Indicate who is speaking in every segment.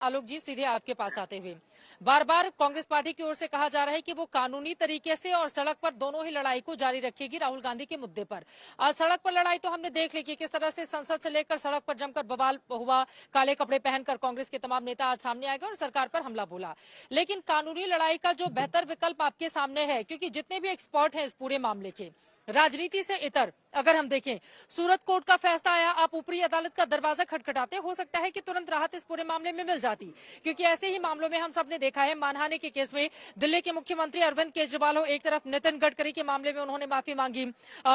Speaker 1: आलोक जी, सीधे आपके पास आते हुए बार बार कांग्रेस पार्टी की ओर से कहा जा रहा है कि वो कानूनी तरीके से और सड़क पर दोनों ही लड़ाई को जारी रखेगी राहुल गांधी के मुद्दे पर। आज सड़क पर लड़ाई तो हमने देख ली कि किस तरह से संसद से लेकर सड़क पर जमकर बवाल हुआ, काले कपड़े पहनकर कांग्रेस के तमाम नेता आज सामने आए गए और सरकार पर हमला बोला। लेकिन कानूनी लड़ाई का जो बेहतर विकल्प आपके सामने है, क्योंकि जितने भी एक्सपर्ट हैं इस पूरे मामले के, राजनीति से इतर अगर हम देखें, सूरत कोर्ट का फैसला आया, आप ऊपरी अदालत का दरवाजा खटखटाते, हो सकता है कि तुरंत राहत इस पूरे मामले में मिल जाती, क्योंकि ऐसे ही मामलों में हम सबने देखा है। मानहानि के केस में दिल्ली के मुख्यमंत्री अरविंद केजरीवाल हो एक तरफ, नितिन गडकरी के मामले में उन्होंने माफी मांगी,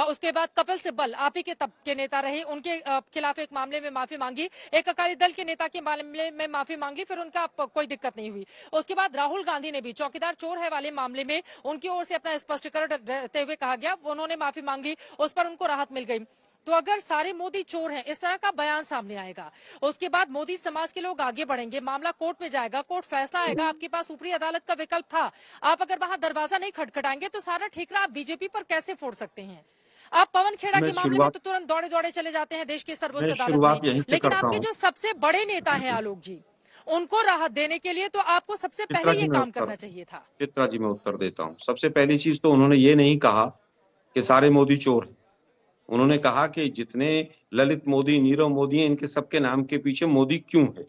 Speaker 1: उसके बाद कपिल सिब्बल आप ही के तब के नेता रहे, उनके खिलाफ एक मामले में माफी मांगी, एक अकाली दल के नेता के मामले में माफी मांगी, फिर उनका कोई दिक्कत नहीं हुई। उसके बाद राहुल गांधी ने भी चौकीदार चोर है वाले मामले में उनकी ओर से अपना स्पष्टीकरण देते हुए कहा गया, उन्होंने माफी मांगी, उस पर उनको राहत मिल गई। तो अगर सारे मोदी चोर हैं, इस तरह का बयान सामने आएगा, उसके बाद मोदी समाज के लोग आगे बढ़ेंगे, मामला कोर्ट में जाएगा, कोर्ट फैसला आएगा, आपके पास ऊपरी अदालत का विकल्प था, आप अगर वहां दरवाजा नहीं खटखटाएंगे तो सारा ठेकरा आप बीजेपी पर कैसे फोड़ सकते हैं? आप पवन खेड़ा के मामले में तो तुरंत दौड़े दौड़े चले जाते हैं देश की सर्वोच्च अदालत में, लेकिन आपके जो सबसे बड़े नेता हैं आलोक जी, उनको राहत देने के लिए तो आपको सबसे पहले ये काम करना चाहिए था।
Speaker 2: चित्रा जी, मैं उत्तर देता हूँ। सबसे पहली चीज तो उन्होंने ये नहीं कहा कि सारे मोदी चोर हैं। उन्होंने कहा कि जितने ललित मोदी, नीरव मोदी हैं, इनके सबके नाम के पीछे मोदी क्यों है।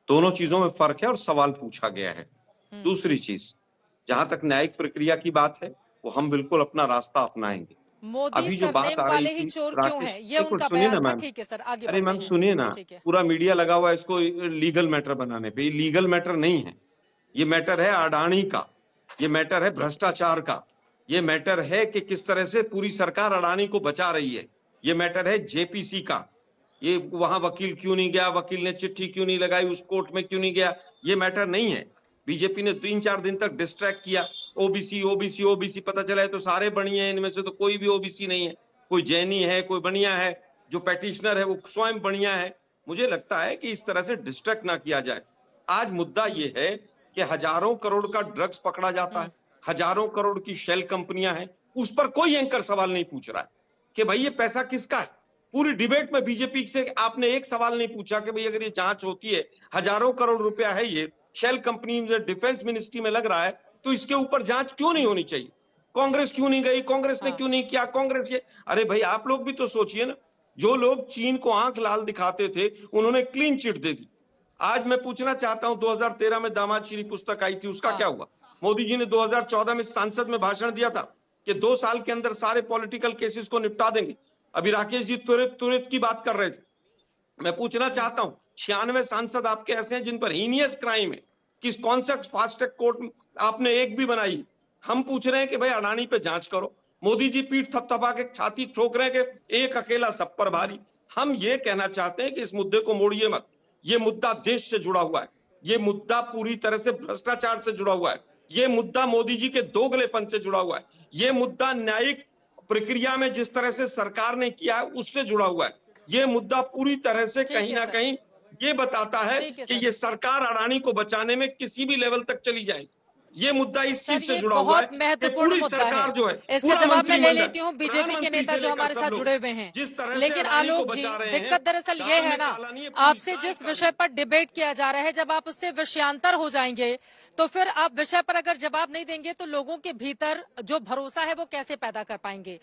Speaker 2: दोनों चीजों में फर्क है और सवाल पूछा गया है। दूसरी चीज, जहां तक न्यायिक प्रक्रिया की बात है, वो हम बिल्कुल अपना रास्ता अपनाएंगे।
Speaker 1: मोदी
Speaker 2: अभी जो बात आ
Speaker 1: वाले
Speaker 2: रही
Speaker 1: ही
Speaker 2: थी,
Speaker 1: चोर क्यों है, ये
Speaker 2: देखो
Speaker 1: उनका
Speaker 2: सुनिए ना
Speaker 1: बयान था।
Speaker 2: मैम,
Speaker 1: ठीक है सर, आगे
Speaker 2: अरे
Speaker 1: बढ़ते
Speaker 2: मैम
Speaker 1: हैं।
Speaker 2: सुनिए ना,
Speaker 1: ठीक है।
Speaker 2: पूरा मीडिया लगा हुआ है इसको लीगल मैटर बनाने पे। ये लीगल मैटर नहीं है, ये मैटर है अडानी का, ये मैटर है भ्रष्टाचार का, ये मैटर है कि किस तरह से पूरी सरकार अडानी को बचा रही है, ये मैटर है जेपीसी का। ये वहां वकील क्यों नहीं गया, वकील ने चिट्ठी क्यों नहीं लगाई, उस कोर्ट में क्यों नहीं गया, ये मैटर नहीं है। बीजेपी ने 3-4 दिन तक डिस्ट्रैक्ट किया, ओबीसी ओबीसी ओबीसी, पता चला है तो सारे बढ़िया हैं, इनमें से तो कोई भी ओबीसी नहीं है, कोई जैनी है, कोई बढ़िया है, जो पेटिशनर है वो स्वयं बढ़िया है। मुझे लगता है कि इस तरह से डिस्ट्रैक्ट ना किया जाए। आज मुद्दा ये है कि हजारों करोड़ का ड्रग्स पकड़ा जाता है, हजारों करोड़ की शेल कंपनियां हैं, उस पर कोई एंकर सवाल नहीं पूछ रहा है कि भाई ये पैसा किसका है। पूरी डिबेट में बीजेपी से आपने एक सवाल नहीं पूछा कि भाई अगर ये जांच होती है, हजारों करोड़ रुपया है, ये शेल कंपनी डिफेंस मिनिस्ट्री में लग रहा है, तो इसके ऊपर जांच क्यों नहीं होनी चाहिए? कांग्रेस क्यों नहीं गई, कांग्रेस ने क्यों नहीं किया, कांग्रेस ये, अरे भाई आप लोग भी तो सोचिए ना। जो लोग चीन को आंख लाल दिखाते थे, उन्होंने क्लीन चिट दे दी। आज मैं पूछना चाहता हूं, 2013 में दामाद श्री पुस्तक आई थी, उसका क्या हुआ? मोदी जी ने 2014 में संसद में भाषण दिया था कि 2 साल के अंदर सारे पॉलिटिकल केसेस को निपटा देंगे। अभी राकेश जी त्वरित की बात कर रहे थे। मैं पूछना चाहता हूं, 96 सांसद आपके ऐसे हैं जिन पर हीनियस क्राइम है, किस कौन सा फास्ट ट्रैक कोर्ट आपने एक भी बनाई? हम पूछ रहे हैं कि भाई अडानी पे जांच करो। मोदी जी पीठ थपथपा के छाती ठोक रहे हैं कि एक अकेला सब पर भारी। हम ये कहना चाहते हैं कि इस मुद्दे को मोड़िए मत। ये मुद्दा देश से जुड़ा हुआ है, ये मुद्दा पूरी तरह से भ्रष्टाचार से जुड़ा हुआ है, ये मुद्दा मोदी जी के दोगलेपन से जुड़ा हुआ है, ये मुद्दा न्यायिक प्रक्रिया में जिस तरह से सरकार ने किया है उससे जुड़ा हुआ है। ये मुद्दा पूरी तरह से कहीं ना कहीं ये बताता है कि ये सरकार अडानी को बचाने में किसी भी लेवल तक चली जाएगी। ये मुद्दा इस चीज से जुड़ा हुआ है।
Speaker 1: बहुत महत्वपूर्ण मुद्दा है,
Speaker 2: जो है
Speaker 1: इसका जवाब मैं ले लेती हूँ बीजेपी के नेता जो हमारे साथ जुड़े हुए हैं। लेकिन आलोक जी, दिक्कत दरअसल ये है ना, आपसे जिस विषय पर डिबेट किया जा रहा है, जब आप उससे विषयांतर हो जाएंगे तो फिर आप विषय पर अगर जवाब नहीं देंगे तो लोगों के भीतर जो भरोसा है वो कैसे पैदा कर पाएंगे?